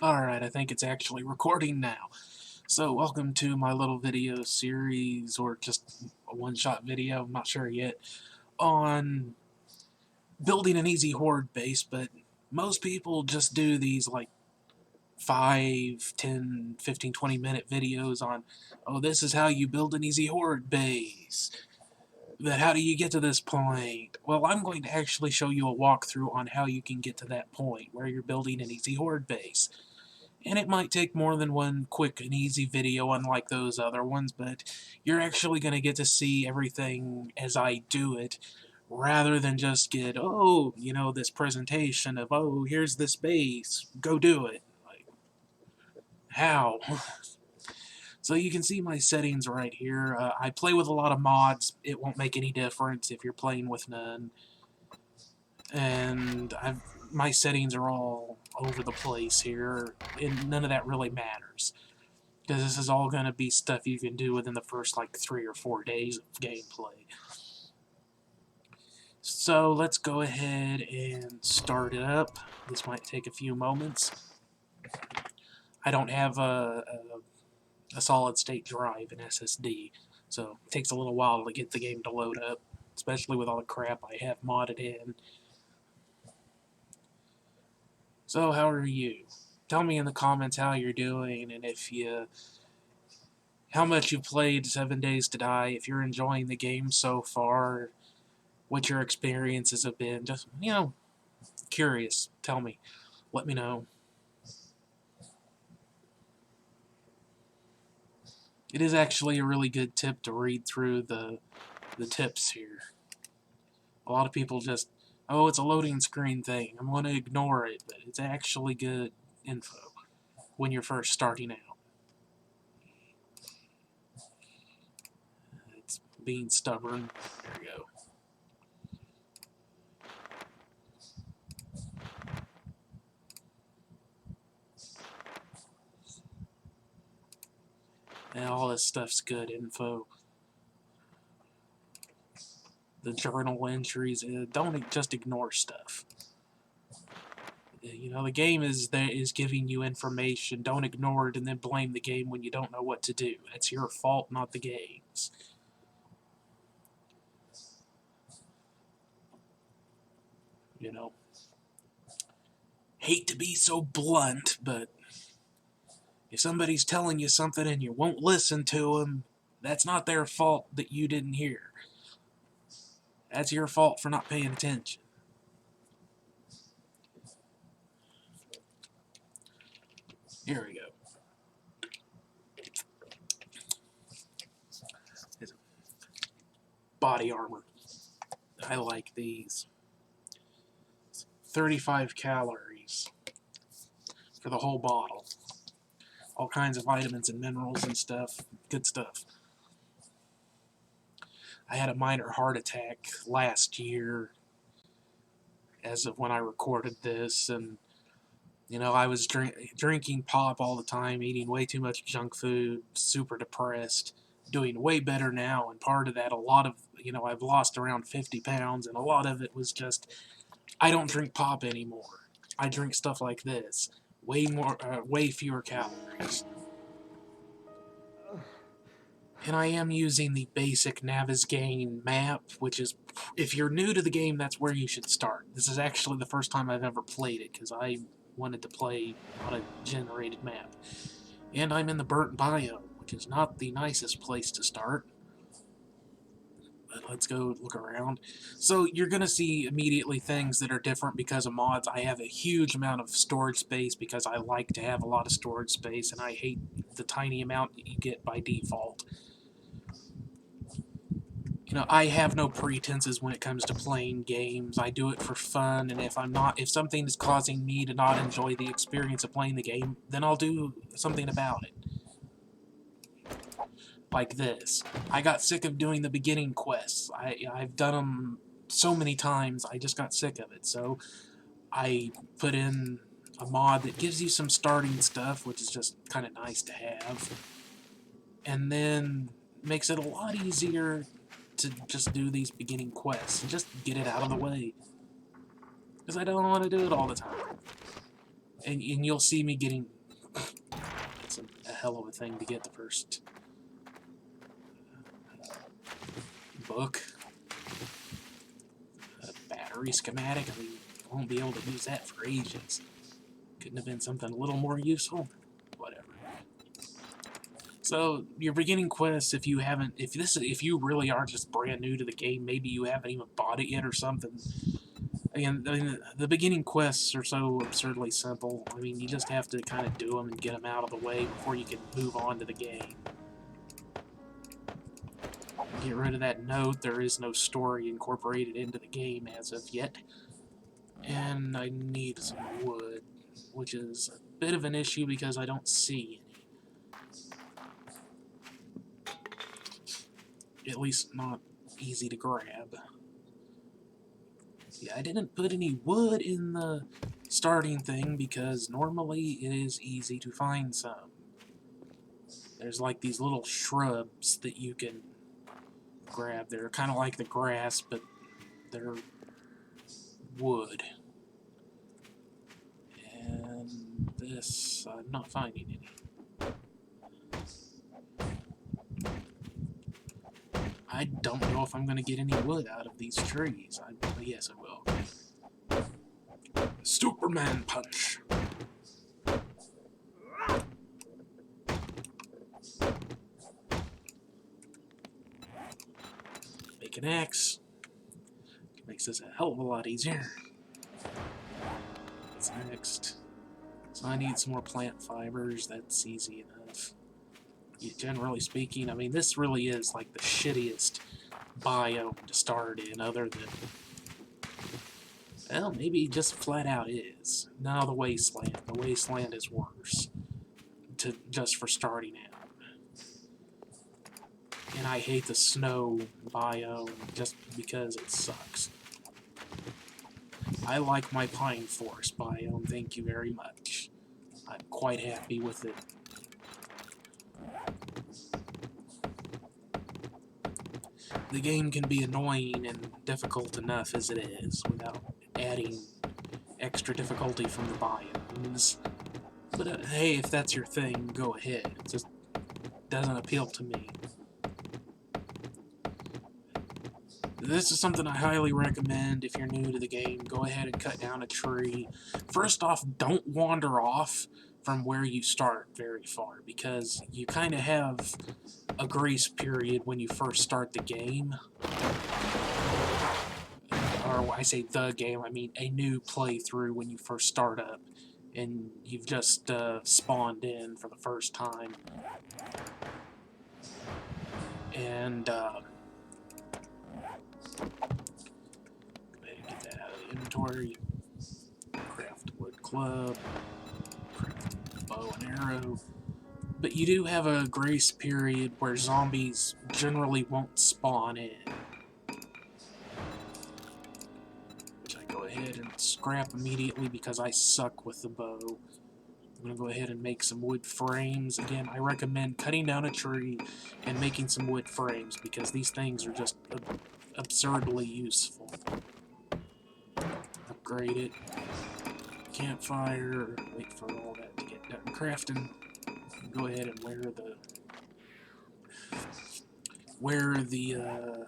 Alright, I think it's actually recording now. So, welcome to my little video series, or just a one-shot video, I'm not sure yet, on building an easy horde base, but most people just do these like 5, 10, 15, 20-minute videos on, oh, this is how you build an easy horde base. But how do you get to this point? Well, I'm going to actually show you a walkthrough on how you can get to that point, where you're building an easy horde base. And it might take more than one quick and easy video unlike those other ones, but you're actually going to get to see everything as I do it, rather than just get, oh, you know, this presentation of, oh, here's this base, go do it. Like, how? So you can see my settings right here. I play with a lot of mods. It won't make any difference if you're playing with none. And my settings are all over the place here, and none of that really matters, because this is all going to be stuff you can do within the first like 3 or 4 days of gameplay. So let's go ahead and start it up. This might take a few moments. I don't have a solid state drive and SSD, so it takes a little while to get the game to load up, especially with all the crap I have modded in. So how are you? Tell me in the comments how you're doing, and how much you've played 7 Days to Die, if you're enjoying the game so far, what your experiences have been. Just, curious. Tell me. Let me know. It is actually a really good tip to read through the tips here. A lot of people just, oh, it's a loading screen thing, I'm going to ignore it, but it's actually good info when you're first starting out. It's being stubborn. There we go. And all this stuff's good info. The journal entries, don't just ignore stuff. You know, the game is giving you information. Don't ignore it and then blame the game when you don't know what to do. That's your fault, not the game's. You know, hate to be so blunt, but if somebody's telling you something and you won't listen to them, that's not their fault that you didn't hear. That's your fault for not paying attention. Here we go. Body armor. I like these. 35 calories for the whole bottle. All kinds of vitamins and minerals and stuff. Good stuff. I had a minor heart attack last year, as of when I recorded this, and I was drinking pop all the time, eating way too much junk food, super depressed, doing way better now, and part of that, a lot of, I've lost around 50 pounds, and a lot of it was just, I don't drink pop anymore. I drink stuff like this. Way fewer calories. And I am using the basic Navigaine map, which is, if you're new to the game, that's where you should start. This is actually the first time I've ever played it, because I wanted to play on a generated map. And I'm in the burnt biome, which is not the nicest place to start. But let's go look around. So you're going to see immediately things that are different because of mods. I have a huge amount of storage space because I like to have a lot of storage space, and I hate the tiny amount that you get by default. I have no pretenses when it comes to playing games. I do it for fun, and if something is causing me to not enjoy the experience of playing the game, then I'll do something about it. Like this. I got sick of doing the beginning quests. I've done them so many times, I just got sick of it. So I put in a mod that gives you some starting stuff, which is just kind of nice to have. And then makes it a lot easier to just do these beginning quests and just get it out of the way. Because I don't want to do it all the time. and you'll see me getting... It's a hell of a thing to get the first book. A battery schematic, I mean, I won't be able to use that for ages. Couldn't have been something a little more useful? Whatever. So, your beginning quest, if you haven't, if you really are just brand new to the game, maybe you haven't even bought it yet or something. Again, I mean, the beginning quests are so absurdly simple. I mean, you just have to kind of do them and get them out of the way before you can move on to the game. Get rid of that note, there is no story incorporated into the game as of yet. And I need some wood, which is a bit of an issue because I don't see any. At least not easy to grab. Yeah, I didn't put any wood in the starting thing because normally it is easy to find some. There's like these little shrubs that you can grab. They're kind of like the grass, but they're wood. And this, I'm not finding any. I don't know if I'm going to get any wood out of these trees. Yes, I will. Superman punch. Make an axe. It makes this a hell of a lot easier. What's next? So I need some more plant fibers. That's easy enough. Generally speaking, I mean, this really is like the shittiest biome to start in, other than, well, maybe just flat out is. No, the wasteland. The wasteland is worse, just for starting out. And I hate the snow biome just because it sucks. I like my pine forest biome, thank you very much. I'm quite happy with it. The game can be annoying and difficult enough as it is, without adding extra difficulty from the biomes. But hey, if that's your thing, go ahead. It just doesn't appeal to me. This is something I highly recommend if you're new to the game. Go ahead and cut down a tree. First off, don't wander off from where you start very far, because you kind of have a grace period when you first start the game. Or when I say the game, I mean a new playthrough when you first start up and you've just spawned in for the first time. And go ahead and get that out of the inventory. Craft a wood club. Craft a bow and arrow. But you do have a grace period where zombies generally won't spawn in. Which I go ahead and scrap immediately because I suck with the bow. I'm going to go ahead and make some wood frames. Again, I recommend cutting down a tree and making some wood frames because these things are just absurdly useful. Upgrade it. Campfire. Wait for all that to get done crafting. Go ahead and wear the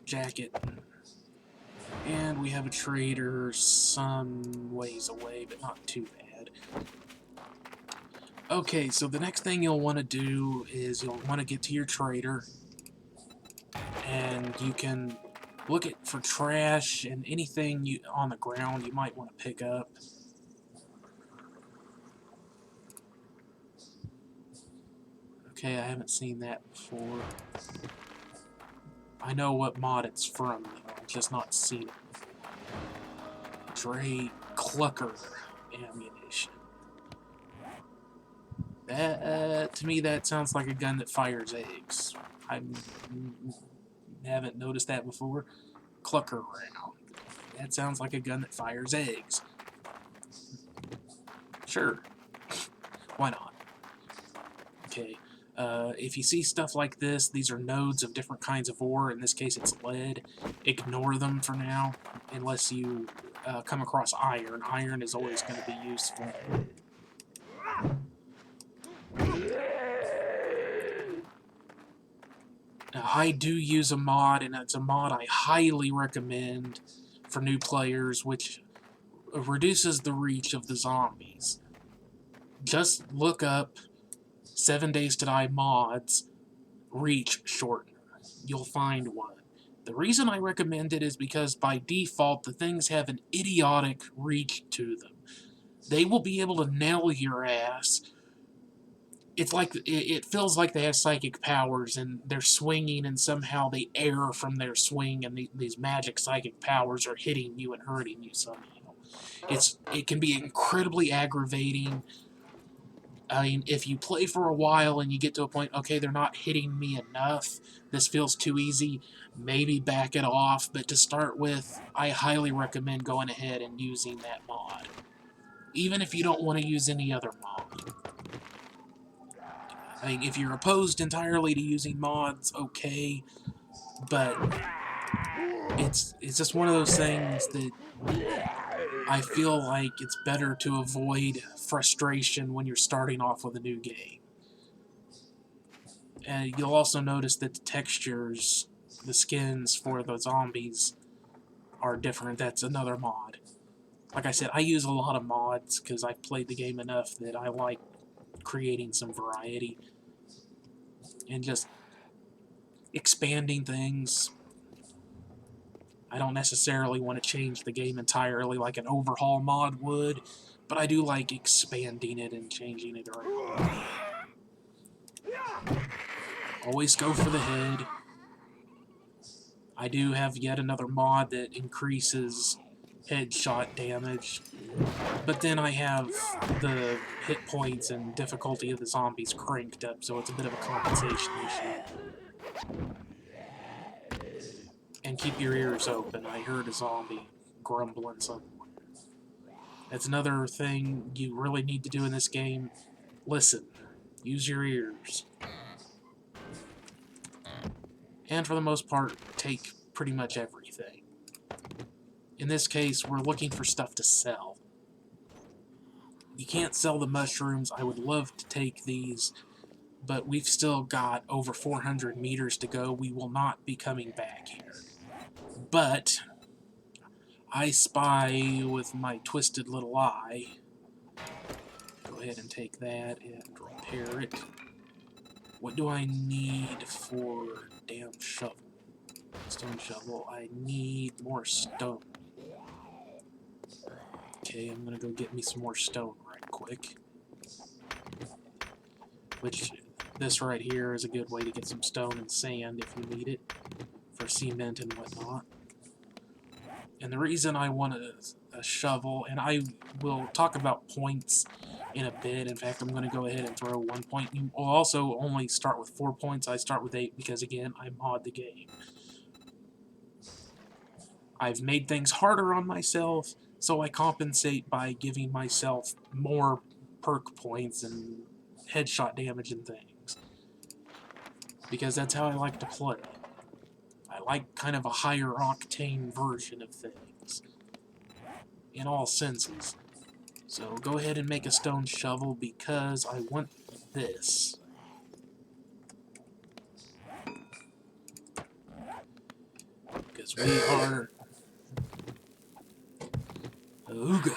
jacket. And we have a trader some ways away, but not too bad. Okay, so the next thing you'll want to do is you'll want to get to your trader, and you can look for trash and anything on the ground you might want to pick up. Okay, I haven't seen that before. I know what mod it's from, though. I've just not seen it before. Dre Clucker ammunition. That, to me, that sounds like a gun that fires eggs. I haven't noticed that before. Clucker round. That sounds like a gun that fires eggs. Sure. Why not? Okay. If you see stuff like this, these are nodes of different kinds of ore. In this case, it's lead. Ignore them for now, unless you come across iron. Iron is always going to be useful. Now, I do use a mod, and it's a mod I highly recommend for new players, which reduces the reach of the zombies. Just look up 7 Days to Die mods reach shortener. You'll find one. The reason I recommend it is because by default the things have an idiotic reach to them. They will be able to nail your ass. It's like it feels like they have psychic powers and they're swinging and somehow they err from their swing and these magic psychic powers are hitting you and hurting you somehow. It can be incredibly aggravating. I mean, if you play for a while and you get to a point, okay, they're not hitting me enough, this feels too easy, maybe back it off, but to start with, I highly recommend going ahead and using that mod. Even if you don't want to use any other mod. I mean, if you're opposed entirely to using mods, okay, but it's just one of those things that I feel like it's better to avoid frustration when you're starting off with a new game. And you'll also notice that the textures, the skins for the zombies are different. That's another mod. Like I said, I use a lot of mods because I've played the game enough that I like creating some variety and just expanding things. I don't necessarily want to change the game entirely like an overhaul mod would, but I do like expanding it and changing it around. Always go for the head. I do have yet another mod that increases headshot damage, but then I have the hit points and difficulty of the zombies cranked up, so it's a bit of a compensation issue. And keep your ears open. I heard a zombie grumbling somewhere. That's another thing you really need to do in this game. Listen. Use your ears. And for the most part, take pretty much everything. In this case, we're looking for stuff to sell. You can't sell the mushrooms. I would love to take these, but we've still got over 400 meters to go. We will not be coming back here. But I spy with my twisted little eye. Go ahead and take that and repair it. What do I need for damn shovel? Stone shovel. I need more stone. Okay, I'm gonna go get me some more stone right quick. Which, this right here is a good way to get some stone and sand if you need it for cement and whatnot. And the reason I want a shovel, and I will talk about points in a bit. In fact, I'm going to go ahead and throw 1 point. You will also only start with 4 points. I start with 8 because, again, I mod the game. I've made things harder on myself, so I compensate by giving myself more perk points and headshot damage and things. Because that's how I like to play. I like kind of a higher octane version of things. In all senses. So go ahead and make a stone shovel because I want this. Because we are... Ooga.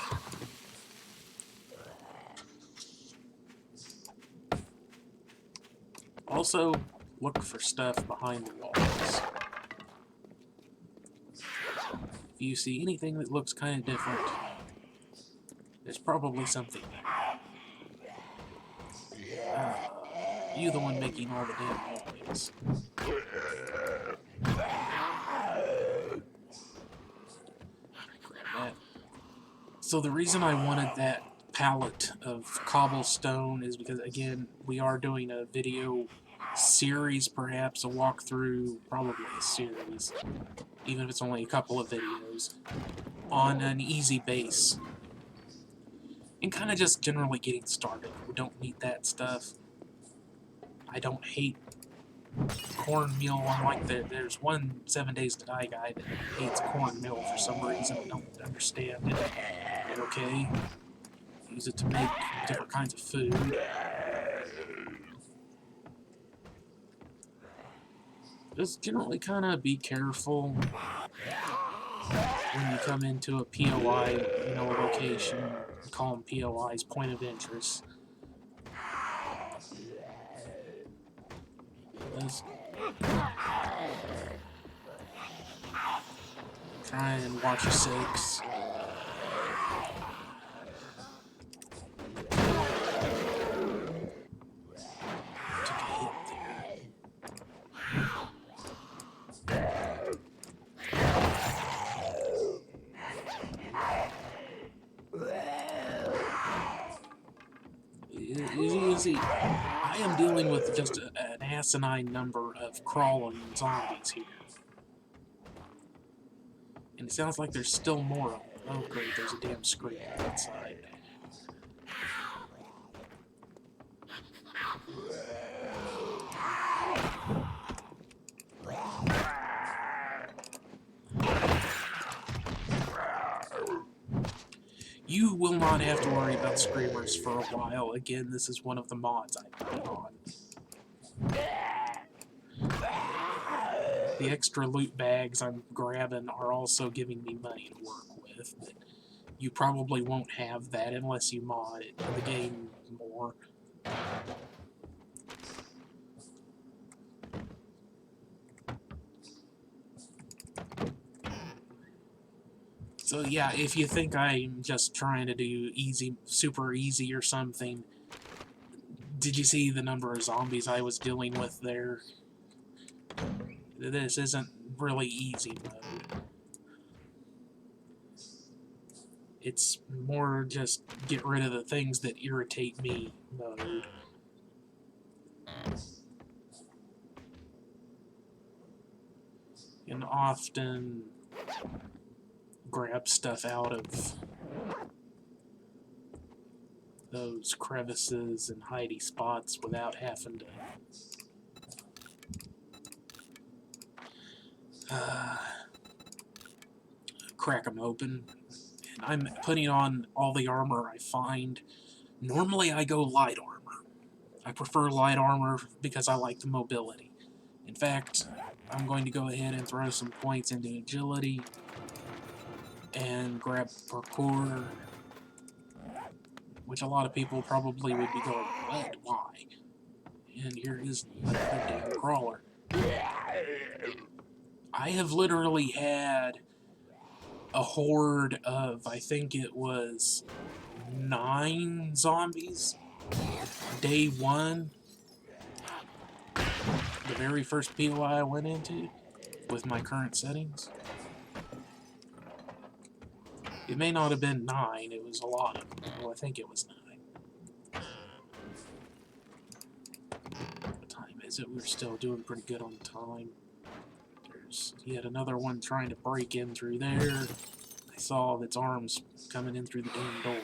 Also, look for stuff behind the walls. If you see anything that looks kind of different, there's probably something there. You the one making all the damn noise. Grab that. So the reason I wanted that palette of cobblestone is because, again, we are doing a video series, perhaps, a walkthrough, probably a series, even if it's only a couple of videos, on an easy base. And kind of just generally getting started. We don't need that stuff. I don't hate cornmeal, unlike there's one 7 Days to Die guy that hates cornmeal for some reason. I don't understand it. But okay. Use it to make different kinds of food. Just generally kind of be careful when you come into a POI, you know, a location. Call them POIs, point of interest. Just try and watch your six. Took a hit there. You see, I am dealing with just an asinine number of crawling zombies here. And it sounds like there's still more of them. Oh great, there's a damn scream outside. You will not have to worry about screamers for a while. Again, this is one of the mods I put on. The extra loot bags I'm grabbing are also giving me money to work with, but you probably won't have that unless you mod it, the game more. So yeah, if you think I'm just trying to do easy, super easy or something, did you see the number of zombies I was dealing with there? This isn't really easy mode. It's more just get rid of the things that irritate me mode. And often grab stuff out of those crevices and hidey spots without having to crack them open. And I'm putting on all the armor I find. Normally I go light armor. I prefer light armor because I like the mobility. In fact, I'm going to go ahead and throw some points into agility and grab parkour, which a lot of people probably would be going, what? Why? And here is another damn crawler. I have literally had a horde of, I think it was 9 zombies. Day 1, the very first POI I went into with my current settings. It may not have been 9, it was a lot of them. Well, I think it was 9. What time is it? We're still doing pretty good on time. There's yet another one trying to break in through there. I saw its arms coming in through the damn door.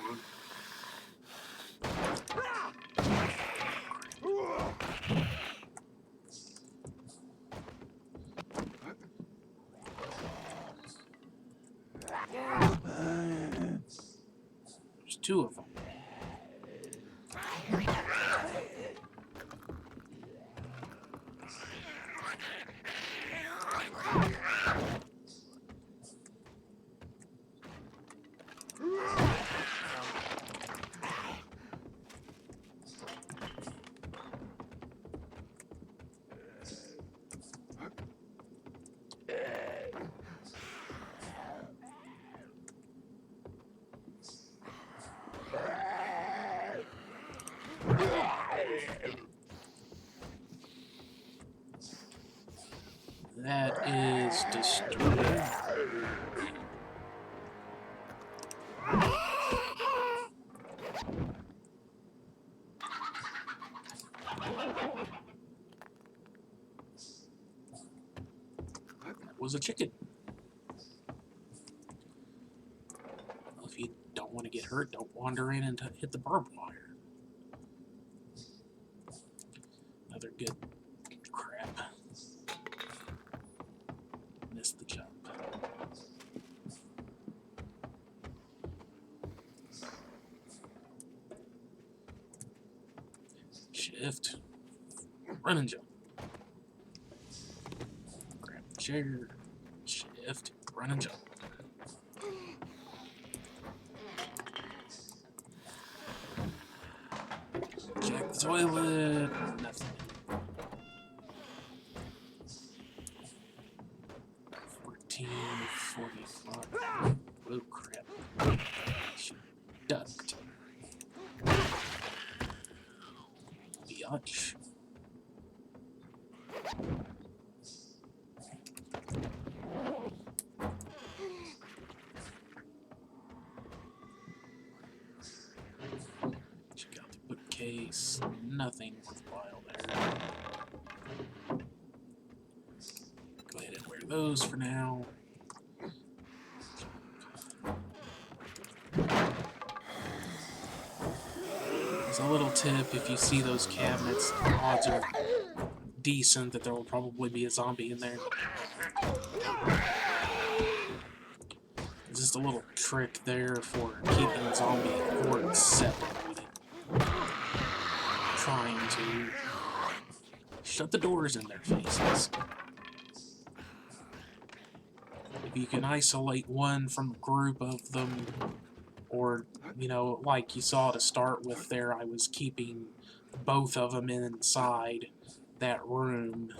There's 2 of them. That is destroyed. That was a chicken. Well, if you don't want to get hurt, don't wander in and hit the barbed wire. Another good crap. Shift. Run and jump. Grab the chair. Shift. Run and jump. Check the toilet. Nothing. 14:45. Oh crap. She ducked. Biatch. Check out the bookcase. Nothing worthwhile there. Go ahead and wear those for now. As a little tip, if you see those cabinets, the odds are decent that there will probably be a zombie in there. It's just a little trick there for keeping the zombie horde separated. Trying to shut the doors in their faces. If you can isolate one from a group of them, or, you know, like you saw to start with there, I was keeping both of them inside that room.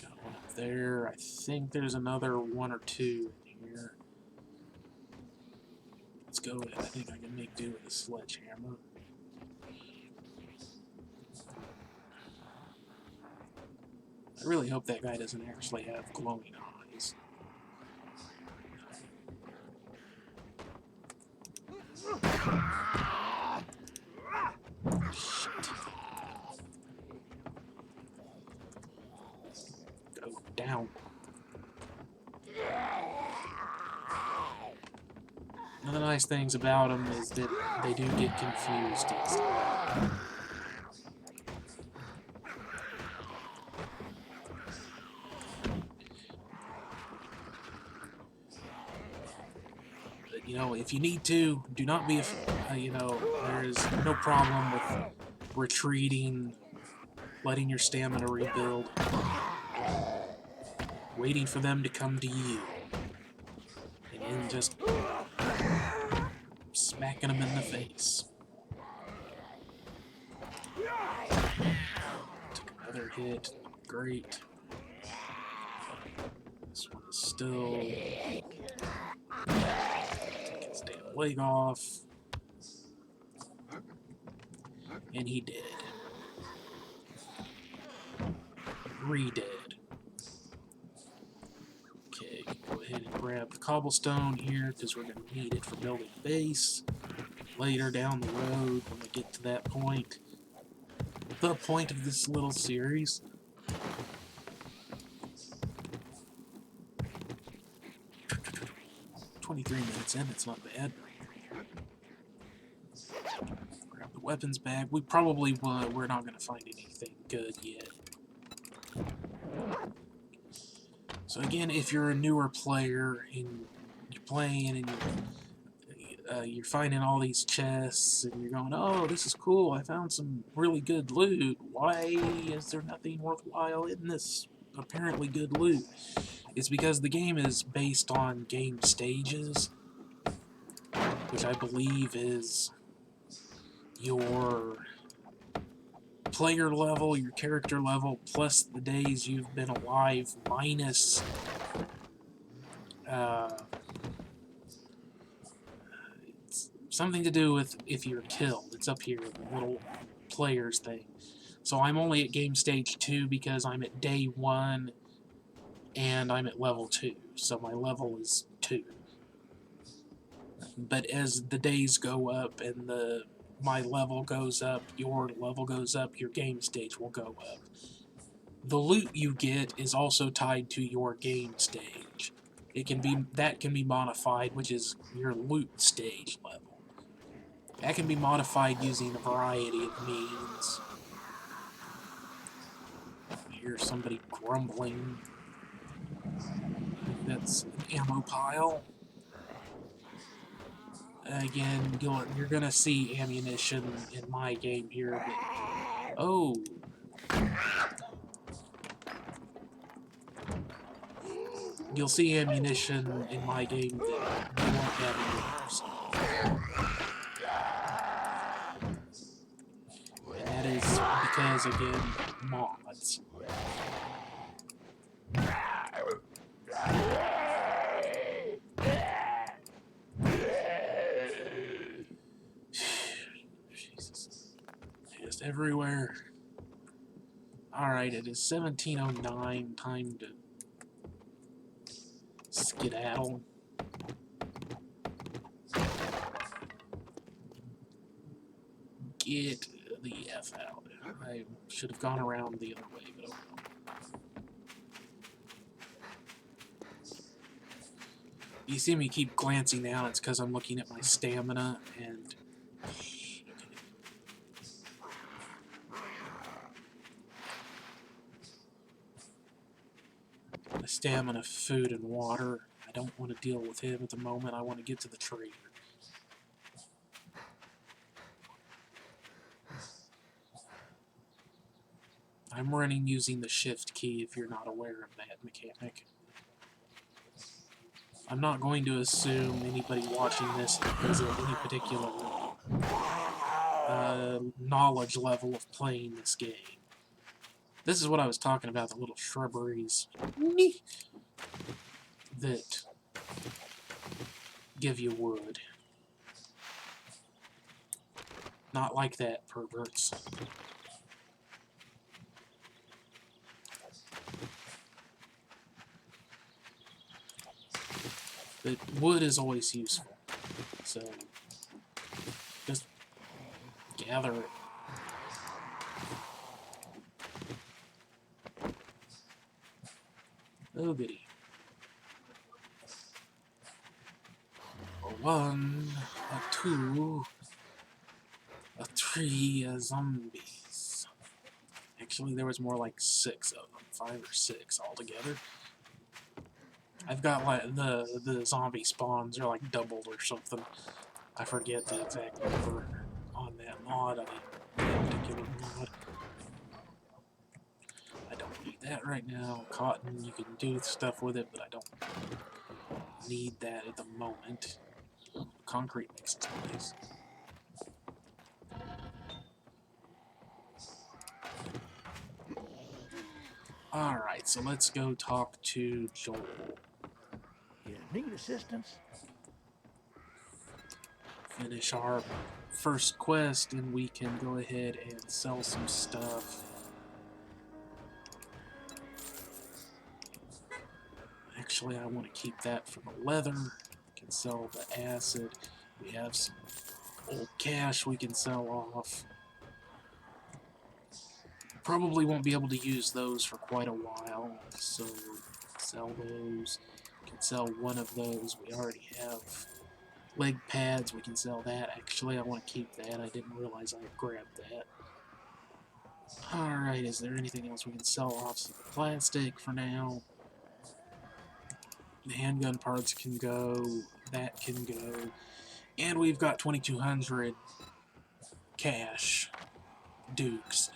Got one up there. I think there's another one or two in here. Let's go with it. I think I can make do with a sledgehammer. I really hope that guy doesn't actually have glowing eyes. Shit. Go down. One of the nice things about them is that they do get confused easily. You know, if you need to, do not be, you know, there's no problem with retreating, letting your stamina rebuild, waiting for them to come to you, and then just smacking them in the face. Took another hit, great. This one is still... Damn leg off, and he did. Re-dead. Okay, go ahead and grab the cobblestone here because we're going to need it for building a base later down the road when we get to that point. The point of this little series. 23 minutes in, it's not bad. Grab the weapons bag. We probably we're not going to find anything good yet. So again, if you're a newer player and you're playing and you're finding all these chests and you're going, oh, this is cool, I found some really good loot. Why is there nothing worthwhile in this apparently good loot? It's because the game is based on game stages, which I believe is your player level, your character level, plus the days you've been alive, minus it's something to do with if you're killed. It's up here, the little players thing. So I'm only at game stage 2 because I'm at day 1 and I'm at level 2, so my level is 2. But as the days go up and my level goes up, your level goes up, your game stage will go up. The loot you get is also tied to your game stage. That can be modified, which is your loot stage level. That can be modified using a variety of means. I hear somebody grumbling. That's an ammo pile. again, you're gonna see ammunition in my game here. But, oh, you'll see ammunition in my game that you won't have in yours. And that is because, again, mods. Jesus. Just everywhere. Alright, it is 17:09, time to skedaddle. Get the F out. I should have gone around the other way, but oh well. You see me keep glancing down, it's because I'm looking at my stamina, and my stamina, food, and water. I don't want to deal with him at the moment. I want to get to the trader. I'm running using the shift key if you're not aware of that mechanic. I'm not going to assume anybody watching this has any particular knowledge level of playing this game. This is what I was talking about, the little shrubberies that give you wood. Not like that, perverts. But wood is always useful, so just gather it. Oh goody. A 1, a 2, a 3 zombies. Actually, there was more like 6 of them, 5 or 6 altogether. I've got like the zombie spawns are like doubled or something. I forget the exact number on that mod. That particular mod. I don't need that right now. Cotton, you can do stuff with it, but I don't need that at the moment. Concrete makes it nice. Alright, so let's go talk to Joel. You need assistance? Finish our first quest, and we can go ahead and sell some stuff. Actually, I want to keep that for the leather. We can sell the acid. We have some old cash we can sell off. Probably won't be able to use those for quite a while, so sell those. We can sell one of those. We already have leg pads. We can sell that. Actually, I want to keep that. I didn't realize I had grabbed that. Alright, is there anything else we can sell off? Some plastic for now. The handgun parts can go. That can go. And we've got 2,200 cash dukes,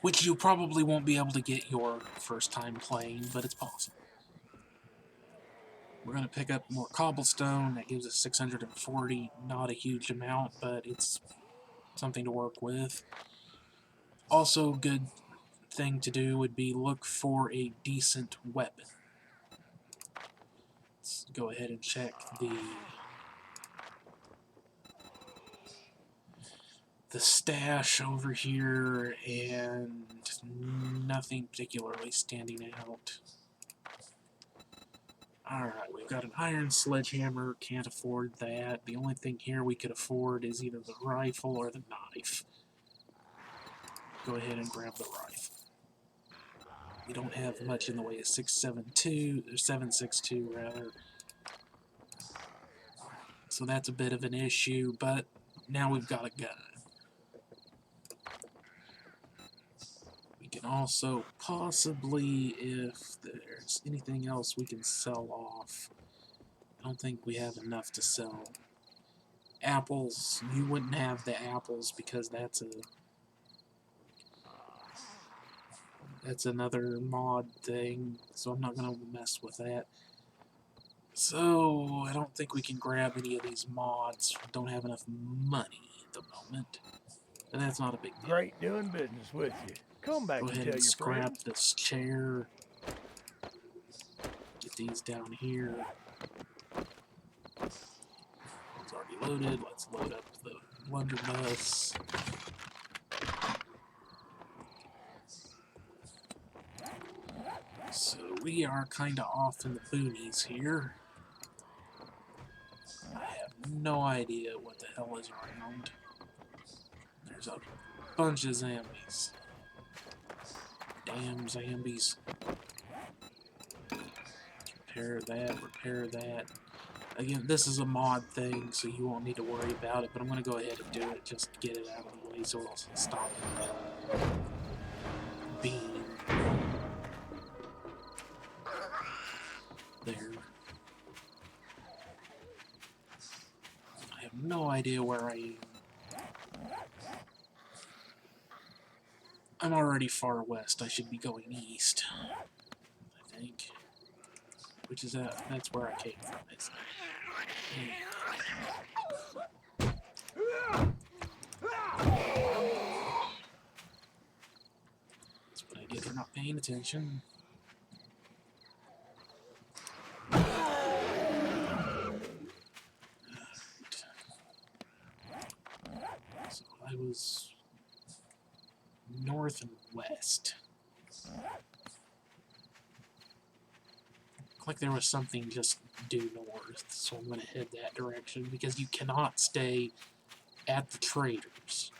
which you probably won't be able to get your first time playing, but it's possible. We're going to pick up more cobblestone. That gives us 640. Not a huge amount, but it's something to work with. Also, good thing to do would be look for a decent weapon. Let's go ahead and check the stash over here, and nothing particularly standing out. Alright, we've got an iron sledgehammer, can't afford that. The only thing here we could afford is either the rifle or the knife. Go ahead and grab the rifle. We don't have much in the way of 6.72, or 7.62 rather. So that's a bit of an issue, but now we've got a gun. We can also possibly, if there's anything else we can sell off, I don't think we have enough to sell. apples. You wouldn't have the apples because that's another mod thing, so I'm not gonna mess with that. So I don't think we can grab any of these mods. Don't have enough money at the moment, and that's not a big deal. Great doing business with you. Come back Go and ahead tell and your scrap friends. this chair. Get these down here. It's already loaded. Let's load up the blunderbuss. So we are kind of off in the boonies here. I have no idea what the hell is around. There's a bunch of zombies. Damn zombies. Repair that, repair that. Again, this is a mod thing, so you won't need to worry about it, but I'm going to go ahead and do it just to get it out of the way so it'll stop being there. I have no idea where I am. I'm already far west. I should be going east, I think. Which is that's where I came from, isn't it? That's what I get for not paying attention. So I was north and west. Looked like there was something just due north, so I'm going to head that direction because you cannot stay at the traders.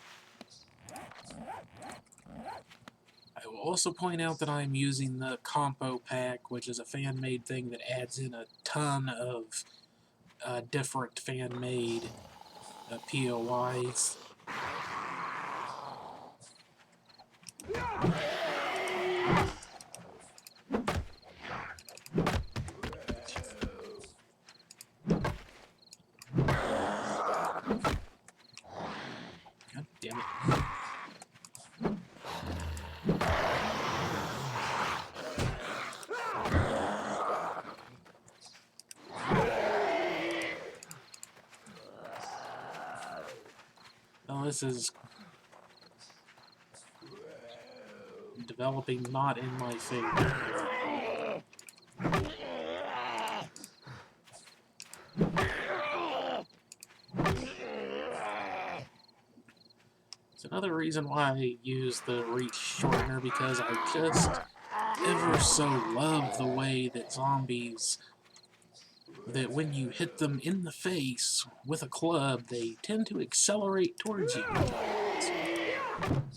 I will also point out that I'm using the Compo Pack, which is a fan-made thing that adds in a ton of different fan-made POIs. God damn it. Well, this is developing not in my favor. It's another reason why I use the reach shortener, because I just ever so love the way that zombies, that when you hit them in the face with a club, they tend to accelerate towards you.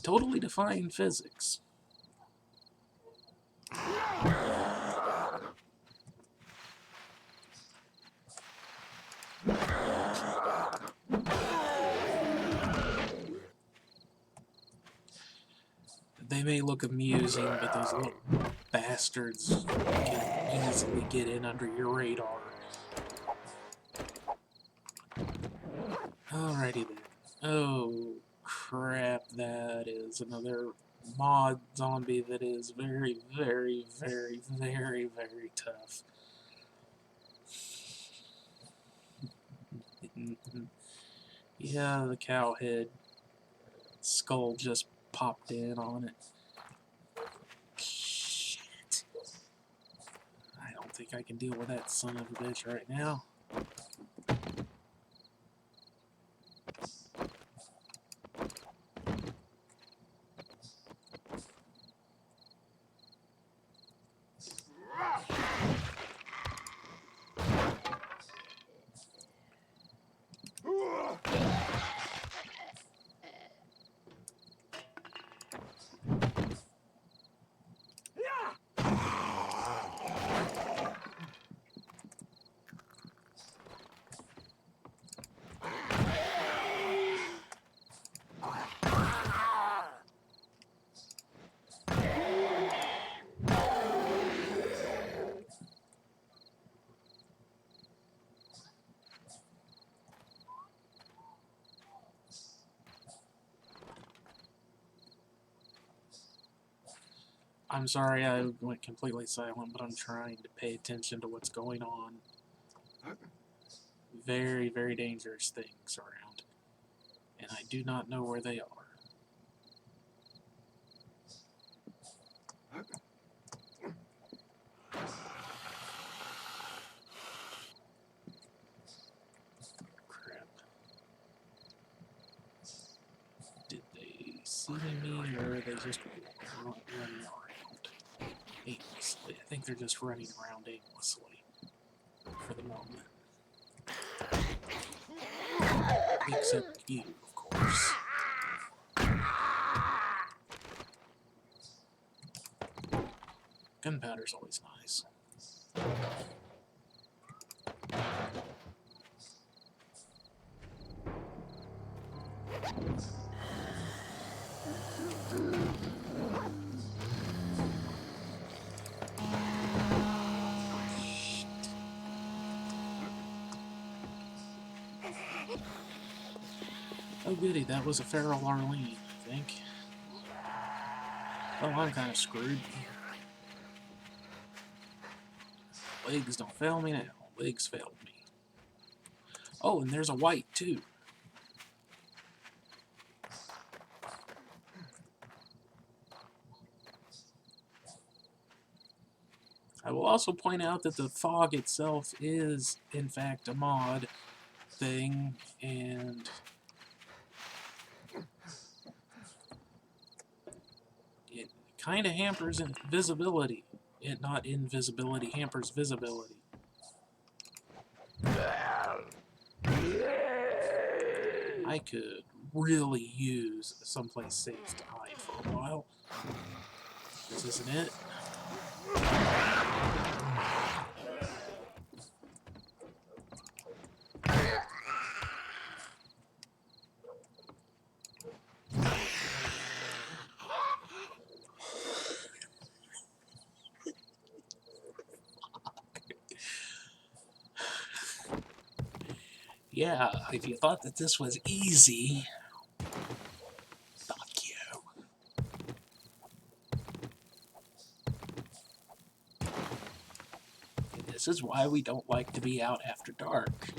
Totally defying physics. They may look amusing, but those little bastards can easily get in under your radar. Alrighty then. Oh crap, that is another mod zombie that is very, very, very, very, very tough. Yeah, the cow head skull just popped in on it. Shit. I don't think I can deal with that son of a bitch right now. I'm sorry I went completely silent, but I'm trying to pay attention to what's going on. Very, very dangerous things around. And I do not know where they are. Crap. Did they see me, or are they just running around aimlessly? I think they're just running around aimlessly for the moment. Except you, of course. Gunpowder's always nice. Oh goody, that was a feral Arlene, I think. Oh, I'm kind of screwed. Legs don't fail me now. Legs failed me. Oh, and there's a white, too. I will also point out that the fog itself is, in fact, a mod thing, and it kind of hampers visibility. It not invisibility, hampers visibility. I could really use someplace safe to hide for a while. This isn't it. Yeah, if you thought that this was easy, fuck you. And this is why we don't like to be out after dark.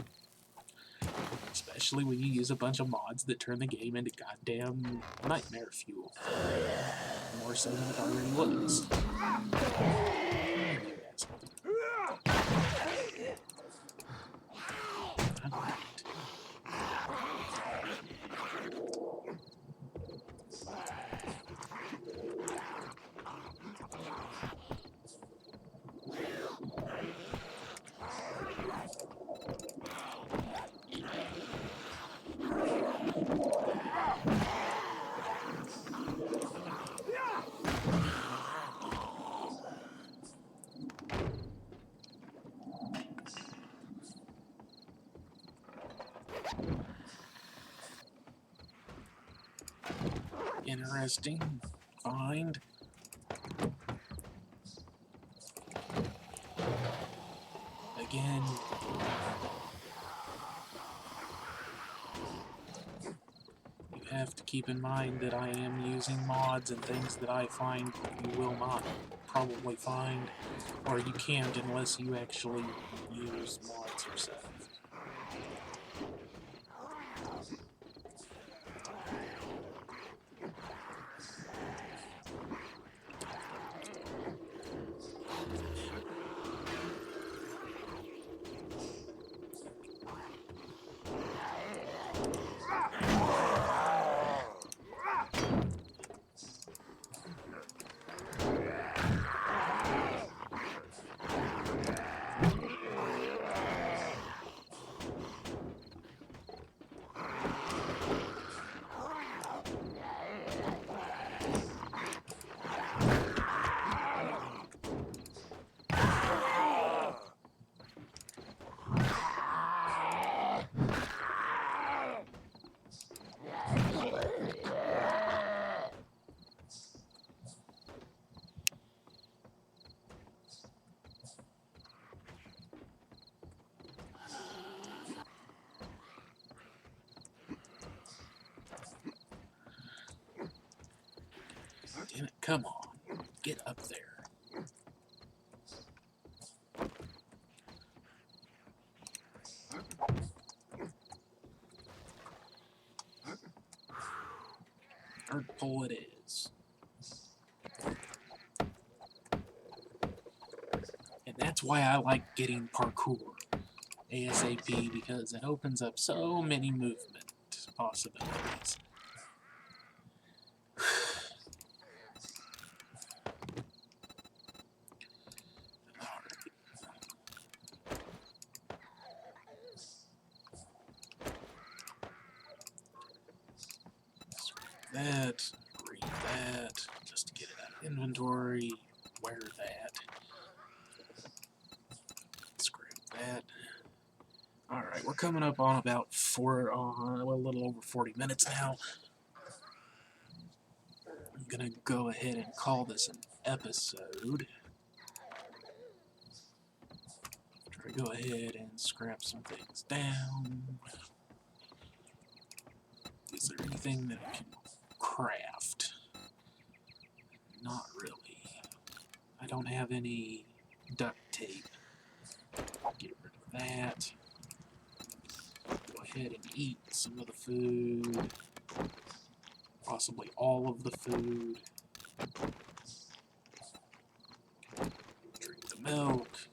Especially when you use a bunch of mods that turn the game into goddamn nightmare fuel. More so than it already was. Interesting find. Again, you have to keep in mind that I am using mods and things that I find you will not probably find, or you can't unless you actually use mods yourself. Damn it, come on. get up there. Third pull it is. And that's why I like getting parkour ASAP, because it opens up so many movement possibilities. That, read that, just to get it out of inventory, wear that, scrap that. Alright, we're coming up on about a little over 40 minutes now. I'm gonna go ahead and call this an episode. Try to go ahead and scrap some things down. Is there anything that I can craft? Not really. I don't have any duct tape. Get rid of that. Go ahead and eat some of the food. Possibly all of the food. Drink the milk.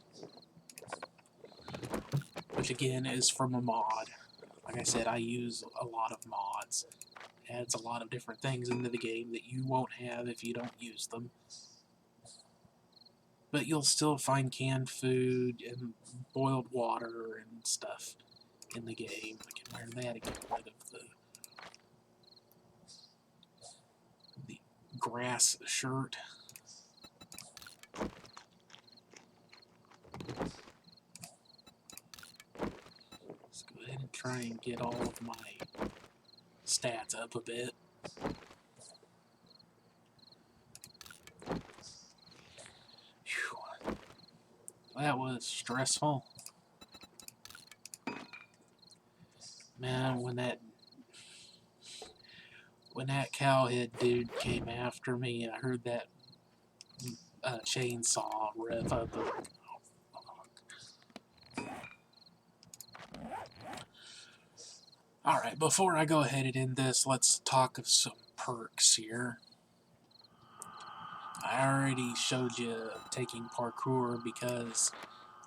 Which again is from a mod. Like I said, I use a lot of mods. Adds a lot of different things into the game that you won't have if you don't use them. But you'll still find canned food and boiled water and stuff in the game. I can wear that and get rid of the grass shirt. Let's go ahead and try and get all of my stats up a bit. Whew. That was stressful. Man, when that cowhead dude came after me, I heard that chainsaw rev up. Alright, before I go ahead and end this, let's talk of some perks here. I already showed you taking parkour because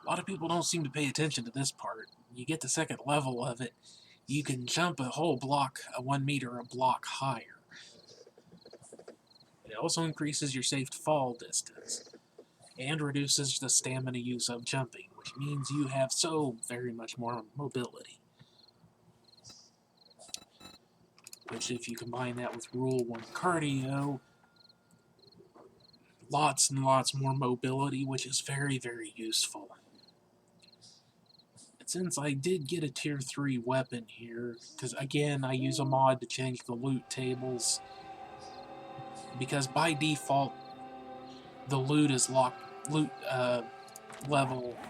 a lot of people don't seem to pay attention to this part. You get the second level of it, you can jump a whole block, 1 meter, a block higher. It also increases your safe fall distance and reduces the stamina use of jumping, which means you have so very much more mobility. Which, if you combine that with Rule 1 cardio, lots and lots more mobility, which is very, very useful. And since I did get a tier 3 weapon here, because again, I use a mod to change the loot tables, because by default, the loot is level,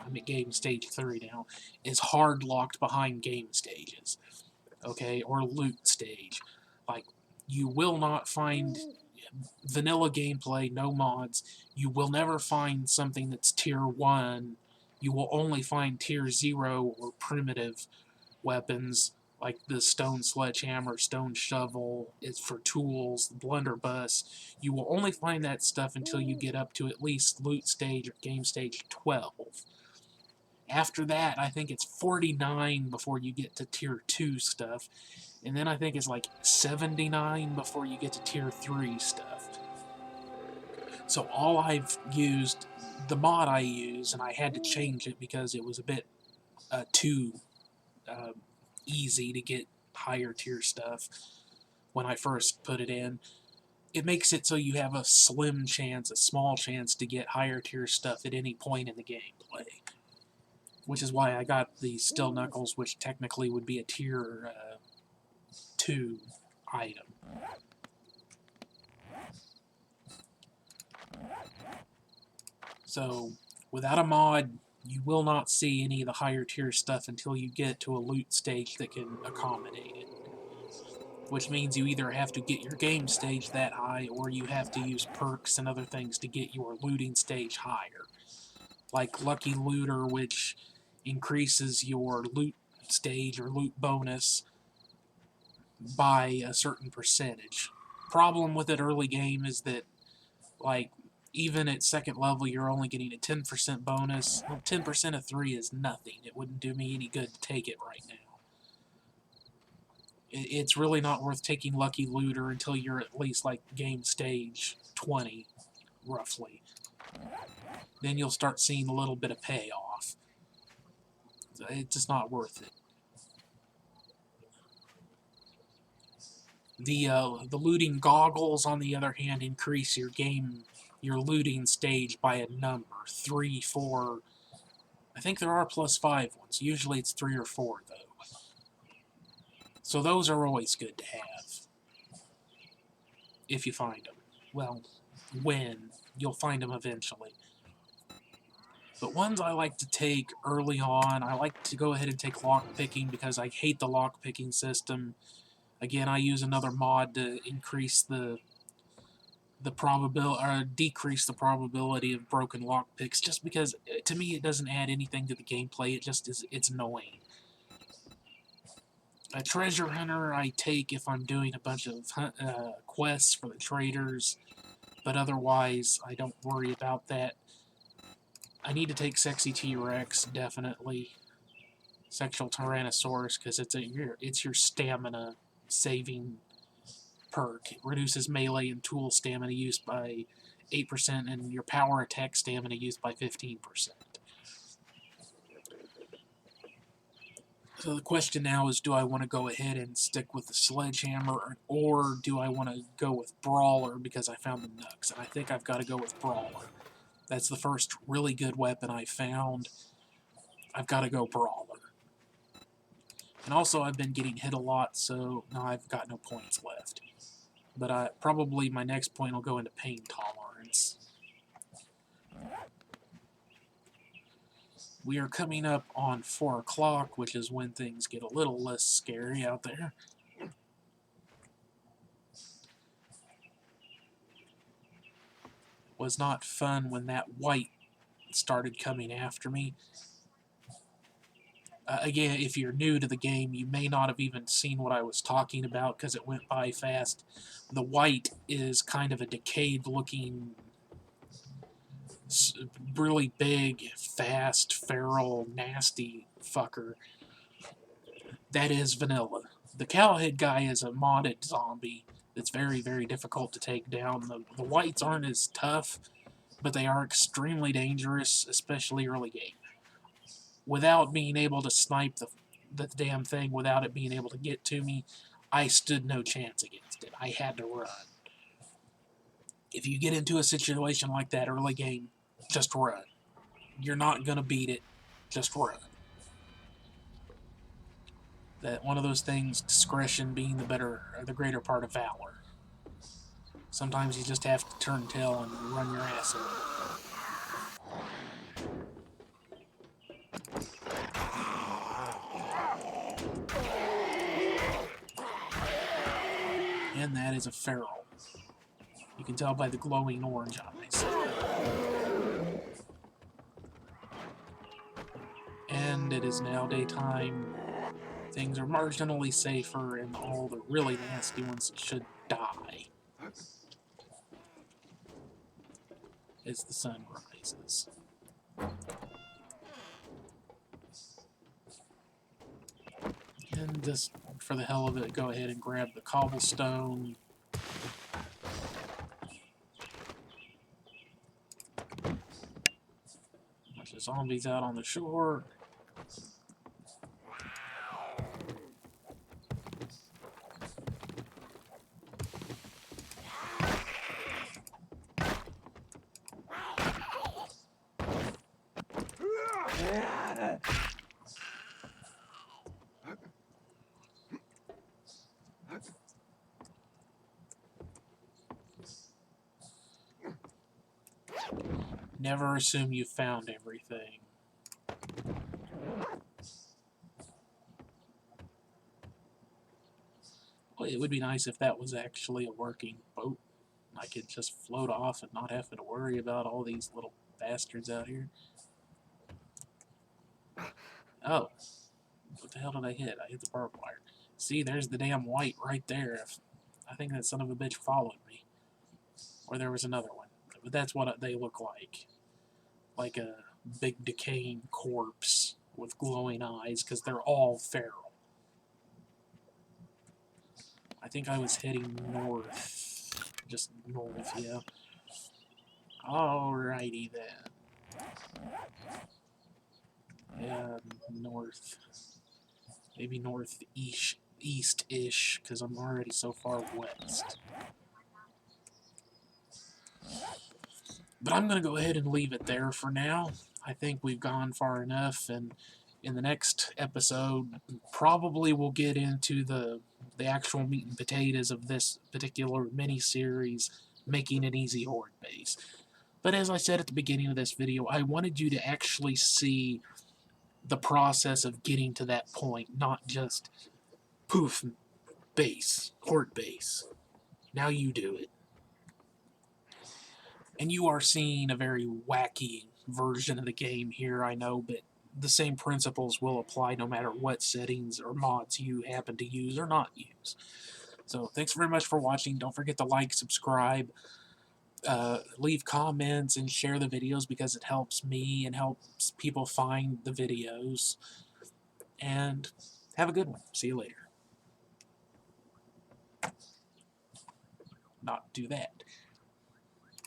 I'm at game stage 3 now, is hard locked behind game stages, okay, or loot stage. Like, you will not find vanilla gameplay, no mods, you will never find something that's tier 1, you will only find tier 0 or primitive weapons, like the stone sledgehammer, stone shovel, is for tools, the blunderbuss. You will only find that stuff until you get up to at least loot stage or game stage 12. After that, I think it's 49 before you get to tier 2 stuff, and then I think it's like 79 before you get to tier 3 stuff. So all I've used, the mod I use, and I had to change it because it was a bit too easy to get higher tier stuff when I first put it in. It makes it so you have a slim chance, a small chance to get higher tier stuff at any point in the gameplay. Which is why I got the Steel Knuckles, which technically would be a tier 2 item. So, without a mod, you will not see any of the higher tier stuff until you get to a loot stage that can accommodate it. which means you either have to get your game stage that high or you have to use perks and other things to get your looting stage higher. Like Lucky Looter, which increases your loot stage or loot bonus by a certain percentage. Problem with it early game is that, like, even at second level, you're only getting a 10% bonus. Well, 10% of 3 is nothing. It wouldn't do me any good to take it right now. It's really not worth taking Lucky Looter until you're at least, like, game stage 20, roughly. Then you'll start seeing a little bit of payoff. It's just not worth it. The looting goggles, on the other hand, increase your looting stage by a number. 3, 4... I think there are +5 ones. Usually it's 3 or 4, though. So those are always good to have. If you find them. Well, when. You'll find them eventually. But ones I like to take early on, I like to go ahead and take lockpicking because I hate the lockpicking system. Again, I use another mod to increase the probability, or decrease the probability of broken lockpicks, just because, to me, it doesn't add anything to the gameplay. It just is, it's annoying. A treasure hunter I take if I'm doing a bunch of quests for the traders, but otherwise I don't worry about that. I need to take Sexy T-Rex, definitely. Sexual Tyrannosaurus, because it's your stamina saving perk. It reduces melee and tool stamina used by 8% and your power attack stamina used by 15%. So the question now is, do I want to go ahead and stick with the Sledgehammer, or do I want to go with Brawler because I found the Nooks? And I think I've got to go with Brawler. That's the first really good weapon I found. I've got to go Brawler. And also I've been getting hit a lot, so now I've got no points left. But probably my next point will go into pain tolerance. We are coming up on 4 o'clock, which is when things get a little less scary out there. It was not fun when that white started coming after me. Again, if you're new to the game, you may not have even seen what I was talking about because it went by fast. The white is kind of a decayed-looking, really big, fast, feral, nasty fucker. That is vanilla. The cowhead guy is a modded zombie that's very, very difficult to take down. The whites aren't as tough, but they are extremely dangerous, especially early game. Without being able to snipe the damn thing, without it being able to get to me, I stood no chance against it. I had to run. If you get into a situation like that early game, just run. You're not going to beat it. Just run. That one of those things, discretion being the greater part of valor. Sometimes you just have to turn tail and run your ass over. And that is a feral. You can tell by the glowing orange eyes. And it is now daytime. Things are marginally safer, and all the really nasty ones should die as the sun rises. And just for the hell of it, go ahead and grab the cobblestone. Bunch of zombies out on the shore. Never assume you've found everything. It would be nice if that was actually a working boat. I could just float off and not have to worry about all these little bastards out here. Oh, what the hell did I hit? I hit the barbed wire. See, there's the damn white right there. I think that son of a bitch followed me. Or there was another one. But that's what they look like. Like a big decaying corpse with glowing eyes, because they're all feral. I think I was heading north. Just north, yeah. Alrighty then. Yeah, north. Maybe northeast-ish, because I'm already so far west. But I'm going to go ahead and leave it there for now. I think we've gone far enough, and in the next episode, probably we'll get into the actual meat and potatoes of this particular mini-series, making an easy Horde base. But as I said at the beginning of this video, I wanted you to actually see the process of getting to that point, not just poof, base, Horde base. Now you do it. And you are seeing a very wacky version of the game here, I know, but the same principles will apply no matter what settings or mods you happen to use or not use. So thanks very much for watching. Don't forget to like, subscribe, leave comments, and share the videos because it helps me and helps people find the videos. And have a good one. See you later. Not do that.